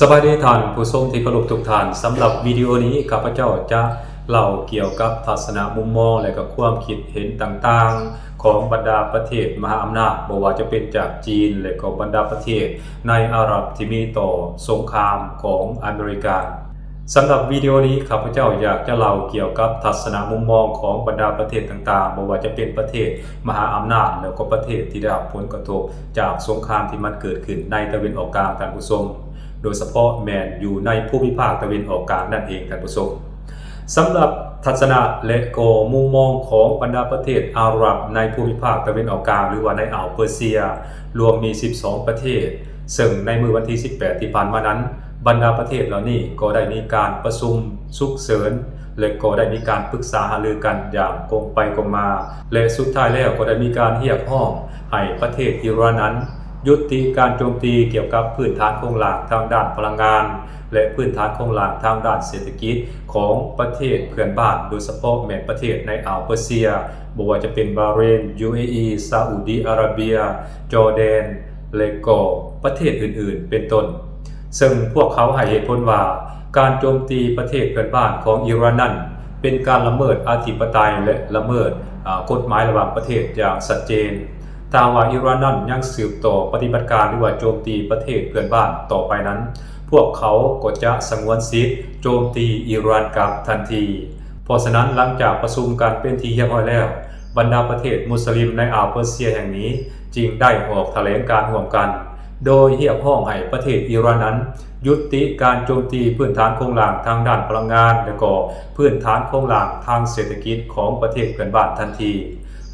สวัสดีท่านผู้ชมที่เคารพทุกท่านสำหรับวิดีโอนี้ข้าพเจ้าจะเล่าเกี่ยวกับทัศนมุมมองและก็ความคิดเห็นต่างๆของบรรดาประเทศมหาอำนาจบ่ว่าจะเป็นจากจีนและก็บรรดาประเทศในอาหรับที่มีต่อสงครามของอเมริกาสำหรับวิดีโอนี้ข้าพเจ้าอยากจะเล่าเกี่ยวกับทัศนมุมมองของบรรดาประเทศต่างๆบ่ว่าจะเป็นประเทศมหาอำนาจแล้วก็ประเทศที่ได้รับผลกระทบจากสงครามที่มันเกิดขึ้นในตะวันออกกลางท่านผู้ชมโดยเฉพาะแมนอยู่ในภูมิภาคตะวันออกกลางนั่นเองท่านผู้ชมสำหรับทัศนะและก็มุมมองของบรรดาประเทศอาหรับในภูมิภาคตะวันออกกลางหรือว่าในอ่าวเปอร์เซียรวมมี12ประเทศซึ่งในมื้อวันที่18ที่ผ่านมานั้นบรรดาประเทศเหล่านี้ก็ได้มีการประชุมฉุกเฉินและก็ได้มีการปรึกษาหารือกันอย่างตรงไปตรงมาและสุดท้ายแล้วก็ได้มีการเรียกร้องให้ประเทศอิหร่านนั้นยุติการโจมตีเกี่ยวกับพื้นฐานโครงหลักทางด้านพลังงานและพื้นฐานโครงหลักทางด้านเศรษฐกิจของประเทศเพื่อนบ้านโดยเฉพาะแม้ประเทศในอ่าวเปอร์เซียบ่ว่าจะเป็นบาห์เรน UAE ซาอุดิอาระเบียจอร์แดนและก็ประเทศอื่นๆเป็นต้นซึ่งพวกเขาให้เหตุผลว่าการโจมตีประเทศเพื่อนบ้านของอิหร่านนั้นเป็นการละเมิดอธิปไตยและละเมิดกฎหมายระหว่างประเทศอย่างชัดเจนถ้าว่าอิหร่านนั้นยังสืบต่อปฏิบัติการหรือว่าโจมตีประเทศเพื่อนบ้านต่อไปนั้นพวกเขาก็จะสงวนสิทธิ์โจมตีอิหร่านกลับทันทีเพราะฉะนั้นหลังจากประชุมกันเป็นที่เรียบร้อยแล้วบรรดาประเทศมุสลิมในอ่าวเปอร์เซียแห่งนี้จึงได้ออกแถลงการร่วมกันโดยเรียกร้องให้ประเทศอิหร่านนั้นยุติการโจมตีพื้นฐานโครงหลักทางด้านพลังงานและก็พื้นฐานโครงหลักทางเศรษฐกิจของประเทศเพื่อนบ้านทันที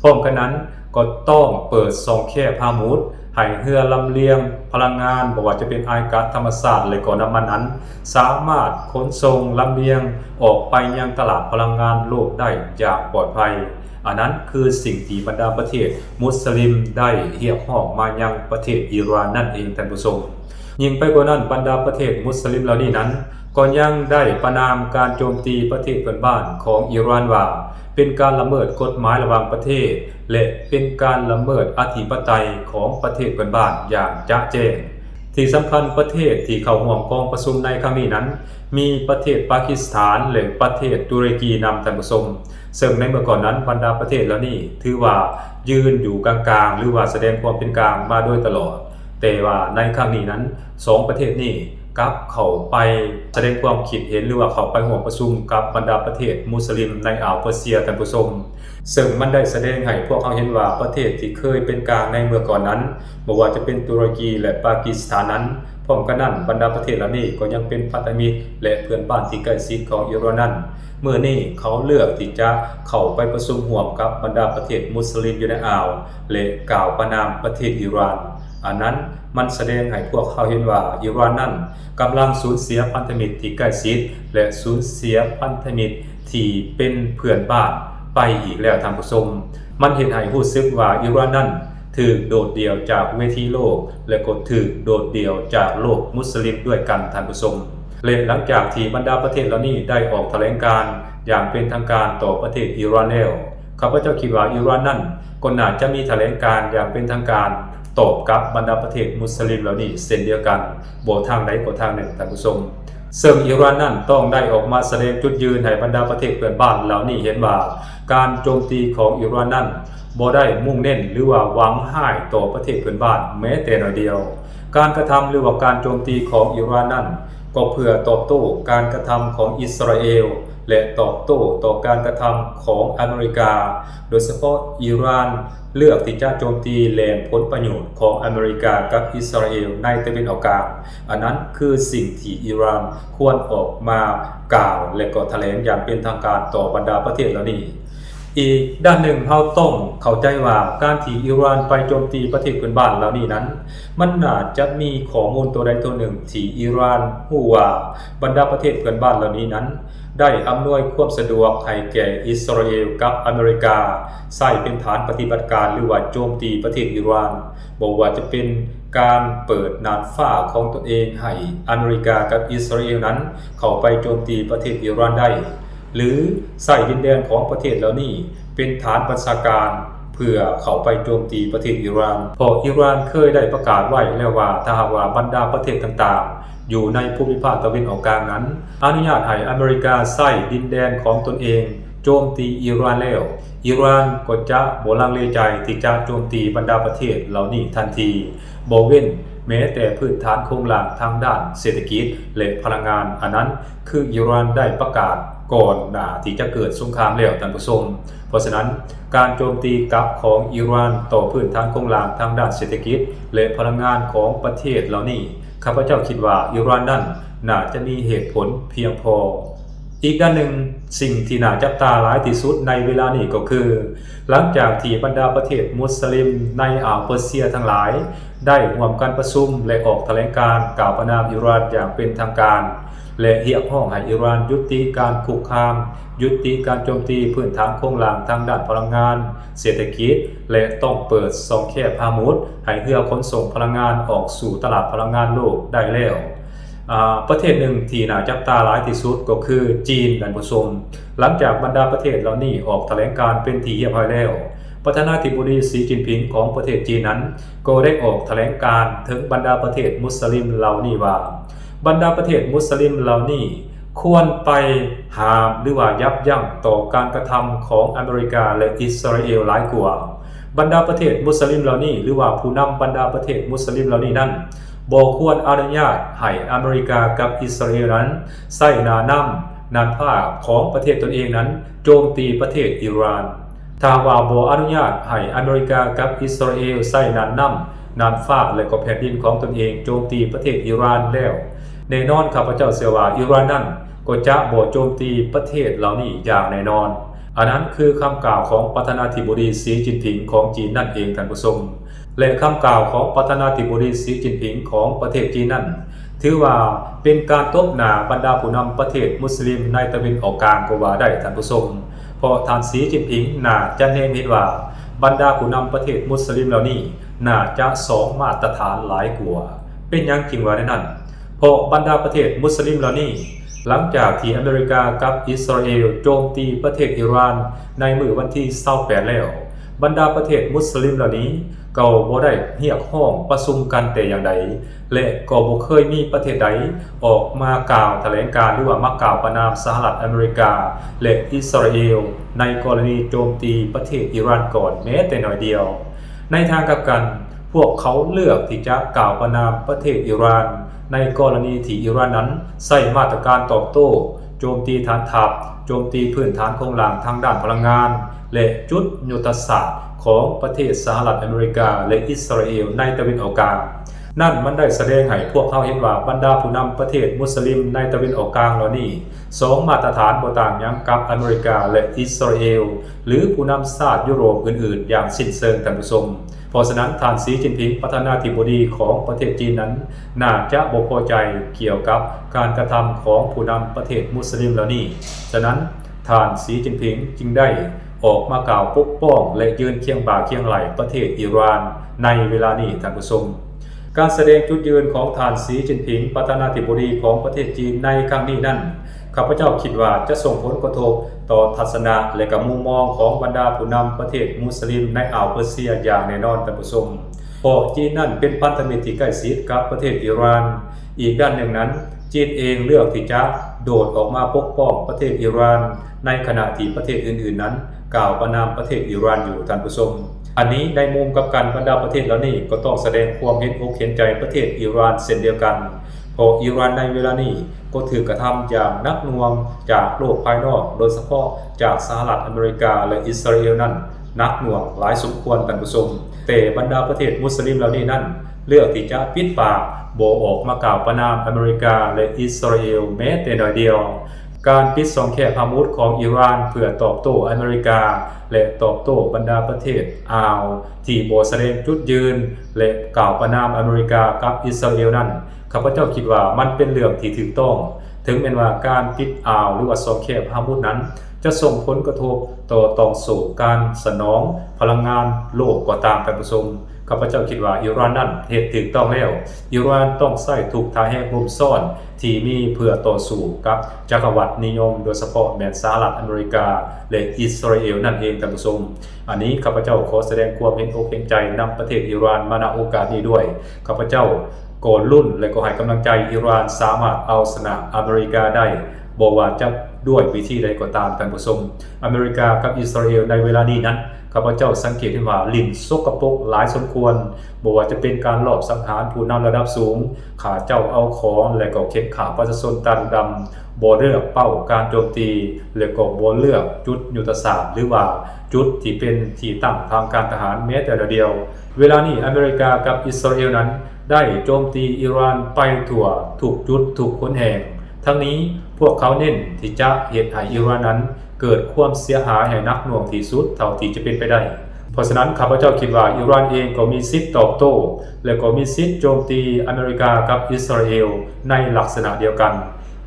พร้อมกันนั้นก็ต้องเปิดช่องแคบฮามูดให้เรือลำเลียงพลังงานบ่ว่าจะเป็นไอก๊าซธรรมชาติและก็น้ำมันนั้นสามารถขนส่งลำเลียงออกไปยังตลาดพลังงานโลกได้อย่างปลอดภัยอันนั้นคือสิ่งที่บรรดาประเทศมุสลิมได้เรียกร้องมายังประเทศอิหร่านนั่นเองท่านผู้ชมยิ่งไปกว่านั้นบรรดาประเทศมุสลิมเหล่านี้นั้นก็ยังได้ประณามการโจมตีประเทศเพื่อนบ้านของอิหร่านว่าเป็นการละเมิดกฎหมายระหว่างประเทศและเป็นการละเมิดอธิปไตยของประเทศเพื่อนบ้านอย่างจะแจ้งที่สำคัญประเทศที่เข้าร่วมกองประชุมในครั้งนี้นั้นมีประเทศปากีสถานและประเทศตุรกีนำท่านผู้ชมซึ่งในเมื่อก่อนนั้นบรรดาประเทศเหล่านี้ถือว่ายืนอยู่กลางๆหรือว่าแสดงความเป็นกลางมาโดยตลอดแต่ว่าในครั้งนี้นั้น2ประเทศนี้กับเข้าไปแสดงความคิดเห็นหรือว่าเข้าไปร่วมประชุมกับบรรดาประเทศมุสลิมในอ่าวเปอร์เซียท่านผู้ชมซึ่งมันได้แสดงให้พวกเขาเห็นว่าประเทศที่เคยเป็นกลางในเมื่อก่อนนั้นบ่ว่าจะเป็นตุรกีและปากีสถานนั้นพร้อมกันนั้นบรรดาประเทศเหล่านี้ก็ยังเป็นพันธมิตรและเพื่อนบ้านที่ใกล้ชิดของอิหร่านนั้นเมื่อนี้เขาเลือกที่จะเข้าไปประชุมร่วมกับบรรดาประเทศมุสลิมอยู่ในอ่าวและกล่าวประณามประเทศอิหร่านอันนั้นมันแสดงให้พวกเขาเห็นว่าอิหร่านนั้นกำลังสูญเสียพันธมิตรที่ใกล้ชิดและสูญเสียพันธมิตรที่เป็นเพื่อนบ้านไปอีกแล้วท่านผู้ชมมันเห็นให้รู้สึกว่าอิหร่านนั้นถูกโดดเดี่ยวจากเวทีโลกและก็ถูกโดดเดี่ยวจากโลกมุสลิมด้วยกันท่านผู้ชมและหลังจากที่บรรดาประเทศเหล่านี้ได้ออกแถลงการอย่างเป็นทางการต่อประเทศอิหร่านแล้วข้าพเจ้าคิดว่าอิหร่านนั้นก็น่าจะมีแถลงการอย่างเป็นทางการตอบกับบรรดาประเทศมุสลิมเหล่านี้เช่นเดียวกันบ่ทางใดก็ทางหนึ่งท่านผู้ชมซึ่งอิหร่านนั้นต้องได้ออกมาแสดงจุดยืนให้บรรดาประเทศเพื่อนบ้านเหล่านี้เห็นว่าการโจมตีของอิหร่านนั้นบ่ได้มุ่งเน้นหรือว่าหวังให้ต่อประเทศเพื่อนบ้านแม้แต่น้อยเดียวการกระทำหรือว่าการโจมตีของอิหร่านนั้นก็เพื่อตอบโต้การกระทำของอิสราเอลและตอบโต้ต่อการกระทำของอเมริกาโดยเฉพาะอิหร่านเลือกที่จะโจมตีแหล่งผลประโยชน์ของอเมริกากับอิสราเอลในตะวันออกกลางอันนั้นคือสิ่งที่อิหร่านควรออกมากล่าวและก็แถลงอย่างเป็นทางการต่อบรรดาประเทศเหล่านี้อีกด้านหนึ่งเราต้องเข้าใจว่าการที่อิหร่านไปโจมตีประเทศเพื่อนบ้านเหล่านี้นั้นมันน่าจะมีข้อมูลตัวใดตัวหนึ่งที่อิหร่านรู้ว่าบรรดาประเทศเพื่อนบ้านเหล่านี้นั้นได้อำนวยความสะดวกให้แก่อิสราเอลกับอเมริกาใช้เป็นฐานปฏิบัติการหรือว่าโจมตีประเทศอิหร่านบอกว่าจะเป็นการเปิดน่านฟ้าของตัวเองให้อเมริกากับอิสราเอลนั้นเข้าไปโจมตีประเทศอิหร่านได้หรือใส่ดินแดนของประเทศเหล่านี้เป็นฐานบัญชาการเพื่อเข้าไปโจมตีประเทศอิหร่านเพราะอิหร่านเคยได้ประกาศไว้แล้วว่าถ้าหากว่าบรรดาประเทศต่างๆ อยู่ในภูมิภาคตะวันออกกลางนั้นอนุญาตให้อเมริกาใช้ดินแดนของตนเองโจมตีอิหร่านแล้วอิหร่านก็จะบ่ลังเลใจที่จะโจมตีบรรดาประเทศเหล่านี้ทันทีบ่เว้นแม้แต่พื้นฐานโครงหลังทางด้านเศรษฐกิจและพลังงานอันนั้นคืออิหร่านได้ประกาศก่อนหน้าที่จะเกิดสงครามแล้วท่านผู้ชมเพราะฉะนั้นการโจมตีกลับของอิหร่านต่อพื้นฐานโครงหลังทางด้านเศรษฐกิจและพลังงานของประเทศเหล่านี้ข้าพเจ้าคิดว่าอิหร่านนั้นน่าจะมีเหตุผลเพียงพออีกด้านหนึ่งสิ่งที่น่าจับตาหลายที่สุดในเวลานี้ก็คือหลังจากที่บรรดาประเทศมุสลิมในอ่าวเปอร์เซียทั้งหลายได้ร่วมกันประชุมและออกแถลงการณ์กล่าวประณามอิหร่านอย่างเป็นทางการและเรียกร้องให้อิหร่านยุติการคุกคามยุติการโจมตีพื้นฐานโครงหลังทางด้านพลังงานเศรษฐกิจและต้องเปิดช่องแคบฮามุดให้เรือขนส่งพลังงานออกสู่ตลาดพลังงานโลกได้แล้วประเทศหนึ่งที่น่าจับตาหลายที่สุดก็คือจีนท่านผู้ชมหลังจากบรรดาประเทศเหล่านี้ออกแถลงการณ์เป็นที่เรียบร้อยแล้วประธานาธิบดีสีจิ้นผิงของประเทศจีนนั้นก็ได้ออกแถลงการณ์ถึงบรรดาประเทศมุสลิมเหล่านี้ว่าบรรดาประเทศมุสลิมเหล่านี้ควรไปห้ามหรือว่ายับยั้งต่อการกระทำของอเมริกาและอิสราเอลหลายกว่าบรรดาประเทศมุสลิมเหล่านี้หรือว่าผู้นำบรรดาประเทศมุสลิมเหล่านี้นั้นบ่ควรอนุญาตให้อเมริกากับอิสราเอลนั้นใช้หน้านำนาผ้าของประเทศตนเองนั้นโจมตีประเทศอิหร่านถ้าว่าบ่อนุญาตให้อเมริกากับอิสราเอลใช้หน้านำนานฟ้าและก็แผ่นดินของตนเองโจมตีประเทศอิหร่านแล้วแน่นอนข้าพเจ้าเชื่อว่าอิหร่านนั้นก็จะบ่โจมตีประเทศเหล่านี้อย่างแน่นอนอันนั้นคือคำกล่าวของประธานาธิบดีสีจิ้นผิงของจีนนั่นเองท่านผู้ชมและคำกล่าวของประธานาธิบดีสีจิ้นผิงของประเทศจีนนั้นถือว่าเป็นการตบหน้าบรรดาผู้นำประเทศมุสลิมในตะวันออกกลางก็ว่าได้ท่านผู้ชมเพราะท่านสีจิ้นผิงน่าจะเห็นว่าบรรดาผู้นำประเทศมุสลิมเหล่านี้น่าจะสองมาตรฐานหลายกว่าเป็นอย่างจริงว่านั้นเพราะบรรดาประเทศมุสลิมเหล่านี้หลังจากที่อเมริกากับอิสราเอลโจมตีประเทศอิหร่านในมื้อวันที่28แล้วบรรดาประเทศมุสลิมเหล่านี้ก็บ่ได้เรียกร้องประชุมกันแต่อย่างใดและก็บ่เคยมีประเทศใดออกมากล่าวแถลงการณ์หรือว่ามากล่าวประณามสหรัฐอเมริกาและอิสราเอลในกรณีโจมตีประเทศอิหร่านก่อนแม้แต่น้อยเดียวในทางกลับกันพวกเขาเลือกที่จะกล่าวประณามประเทศอิหร่านในกรณีที่อิหร่านนั้นใช้มาตรการตอบโต้โจมตีฐานทัพโจมตีพื้นฐานโครงหลังทางด้านพลังงานและจุดยุทธศาสตร์ของประเทศสหรัฐอเมริกาและอิสราเอลในตะวันออกกลางนั่นมันได้แสดงให้พวกเขาเห็นว่าบรรดาผู้นำประเทศมุสลิมในตะวันออกกลางเหล่านี้สองมาตรฐานบ่ต่างหยังกับอเมริกาและอิสราเอลหรือผู้นำชาติยุโรปอื่นๆอย่างสิ้นเชิงท่านผู้ชมเพราะฉะนั้นท่านสีจิ้นผิงประธานาธิบดีของประเทศจีนนั้นน่าจะบ่พอใจเกี่ยวกับการกระทำของผู้นำประเทศมุสลิมเหล่านี้ฉะนั้นท่านสีจิ้นผิงจึงได้ออกมากล่าวปกป้องและยืนเคียงบ่าเคียงไหล่ประเทศอิหร่านในเวลานี้ท่านผู้ชมการแสดงจุดยืนของท่านสีจิ้นผิงประธานาธิบดีของประเทศจีนในครั้งนี้นั้นข้าพเจ้าคิดว่าจะส่งผลกระทบต่อทัศนะและก็มุมมองของบรรดาผู้นำประเทศมุสลิมในอ่าวเปอร์เซียอย่างแน่นอนท่านผู้ชมเพราะจีนนั้นเป็นพันธมิตรที่ใกล้ชิดกับประเทศอิหร่านอีกด้านหนึ่งนั้นจีนเองเลือกที่จะโดดออกมาปกป้องประเทศอิหร่านในขณะที่ประเทศอื่นๆนั้นกล่าวประณามประเทศอิหร่านอยู่ท่านผู้ชมอันนี้ในมุมกับการบรรดาประเทศเหล่านี้ก็ต้องแสดงความเห็นอกเห็นใจประเทศอิหร่านเช่นเดียวกันเพราะอิหร่านในเวลานี้ก็ถือกระทำอย่างหนักหน่วงจากโลกภายนอกโดยเฉพาะจากสหรัฐอเมริกาและอิสราเอลนั้นหนักหน่วงหลายสมควรท่านผู้ชมแต่บรรดาประเทศมุสลิมเหล่านี้นั้นเลือกที่จะปิดปากบ่ออกมากล่าวประณามอเมริกาและอิสราเอลแม้แต่น้อยเดียวการปิดช่องแคบฮามุดของอิหร่านเพื่อตอบโต้อเมริกาและตอบโต้บรรดาประเทศอ่าวที่บ่แสดงจุดยืนและกล่าวประณามอเมริกากับอิสราเอลนั้นข้าพเจ้าคิดว่ามันเป็นเรื่องที่ถูกต้องถึงแม้ว่าการปิดอ่าวหรือว่าช่องแคบฮามุดนั้นจะส่งผลกระทบต่อต้องสู่การสนองพลังงานโลกก็ตามท่านผู้ชมข้าพเจ้าคิดว่าอิหร่านนั้นเฮ็ดถูกต้องแล้วอิหร่านต้องใช้ทุกทางแห่งมุมซ่อนที่มีเพื่อต่อสู้กับจักรวรรดินิยมโดยเฉพาะแม้สหรัฐอเมริกาและอิสราเอลนั่นเองท่านผู้ชมอันนี้ข้าพเจ้าขอแสดงความเห็นอกเห็นใจนำประเทศอิหร่านมาณโอกาสนี้ด้วยข้าพเจ้า โกนรุ่นและก็ให้กำลังใจอิหร่านสามารถเอาชนะอเมริกาได้บ่ว่าจะด้วยวิธีใดก็ตามท่านผู้ชมอเมริกากับอิสราเอลในเวลานี้นั้นข้าพเจ้าสังเกตเห็นว่าลิ้นสกปรกหลายสมควรบ่ว่าจะเป็นการลอบสังหารผู้นำระดับสูงขาเจ้าเอาของและก็เข็นขาประชาชนตาดำบ่เลือกเป้าการโจมตีและก็บ่เลือกจุดยุทธศาสตร์หรือว่าจุดที่เป็นที่ตั้งทางการทหารแม้แต่เดียวเวลานี้อเมริกากับอิสราเอลนั้นได้โจมตีอิหร่านไปทั่วทุกจุดทุกหนแห่งทั้งนี้พวกเขาเน้นที่จะเฮ็ดให้อิหร่านนั้นเกิดความเสียหายให้หนักหน่วงที่สุดเท่าที่จะเป็นไปได้เพราะฉะนั้นข้าพเจ้าคิดว่าอิหร่านเองก็มีสิทธิ์ตอบโต้และก็มีสิทธิ์โจมตีอเมริกากับอิสราเอลในลักษณะเดียวกัน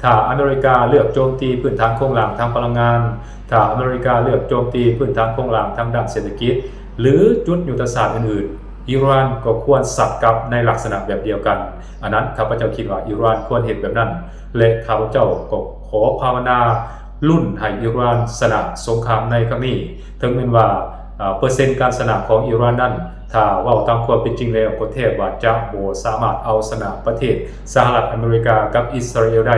ถ้าอเมริกาเลือกโจมตีพื้นฐานโครงหลังทางพลังงานถ้าอเมริกาเลือกโจมตีพื้นฐานโครงหลังทางด้านเศรษฐกิจหรือจุดยุทธศาสตร์อื่นๆอิหร่านก็ควรสับกลับในลักษณะแบบเดียวกันอันนั้นข้าพเจ้าคิดว่าอิหร่านควรเห็นแบบนั้นและข้าพเจ้าก็ขอภาวนารุ่นให้อิหร่านชนะสงครามในครั้งนี้ถึงแม้ว่าเปอร์เซ็นต์การชนะของอิหร่านนั้นถ้าว่าตามความเป็นจริงแล้วก็แทบว่าจะบ่สามารถเอาชนะประเทศสหรัฐอเมริกากับอิสราเอลได้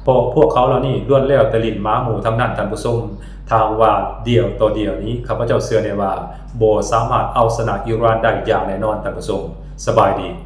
เพราะพวกเขาเหล่านี้ล้วนแล้วแต่ลิ้นหมาหมูทั้งนั้นท่านผู้ชมทางว่าเดียวต่อเดียวนี้ข้าพเจ้าเชื่อได้ว่าบ่สามารถเอาชนะอิหร่านได้อย่างแน่นอนท่านผู้ชมสบายดี